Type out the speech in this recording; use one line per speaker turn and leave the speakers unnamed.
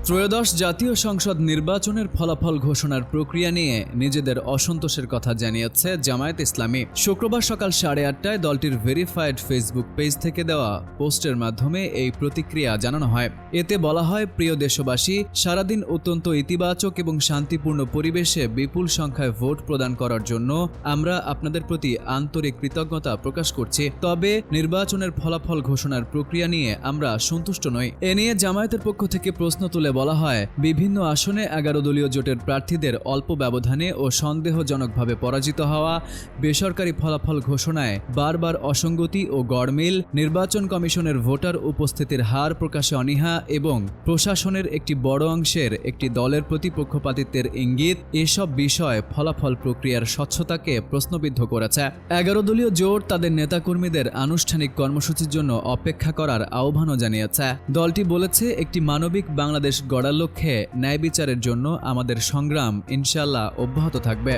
ত্রয়োদশ জাতীয় সংসদ নির্বাচনের ফলাফল ঘোষণার প্রক্রিয়া নিয়ে নিজেদের অসন্তোষের কথা জানিয়েছে জামায়াত ইসলামী। শুক্রবার সকাল 8:30টায় দলটির ভেরিফাইড ফেসবুক পেজ থেকে দেওয়া পোস্টের মাধ্যমে এই প্রতিক্রিয়া জানানো হয়। এতে বলা হয়, প্রিয় দেশবাসী, সারাদিন অত্যন্ত ইতিবাচক এবং শান্তিপূর্ণ পরিবেশে বিপুল সংখ্যায় ভোট প্রদান করার জন্য আমরা আপনাদের প্রতি আন্তরিক কৃতজ্ঞতা প্রকাশ করছি। তবে নির্বাচনের ফলাফল ঘোষণার প্রক্রিয়া নিয়ে আমরা সন্তুষ্ট নই। এ নিয়ে জামায়াতের পক্ষ থেকে প্রশ্ন তুলে বলা হয়, বিভিন্ন আসনে 11 দলীয় জোটের প্রার্থীদের অল্প ব্যবধানে ও সন্দেহজনকভাবে পরাজিত হওয়া, বেসরকারি ফলাফল ঘোষণায় বারবার অসঙ্গতি ও গড়মিল, নির্বাচন কমিশনের ভোটার উপস্থিতির হার প্রকাশে অনীহা এবং প্রশাসনের একটি বড় অংশের একটি দলের প্রতি পক্ষপাতিত্বের ইঙ্গিত, এসব বিষয় ফলাফল প্রক্রিয়ার স্বচ্ছতাকে প্রশ্নবিদ্ধ করেছে। 11 দলীয় জোট তাদের নেতাকর্মীদের আনুষ্ঠানিক কর্মসূচির জন্য অপেক্ষা করার আহ্বানও জানিয়েছে। দলটি বলেছে, একটি মানবিক বাংলাদেশ গড়ার লক্ষ্যে ন্যায় বিচারের জন্য আমাদের সংগ্রাম ইনশাআল্লাহ অব্যাহত থাকবে।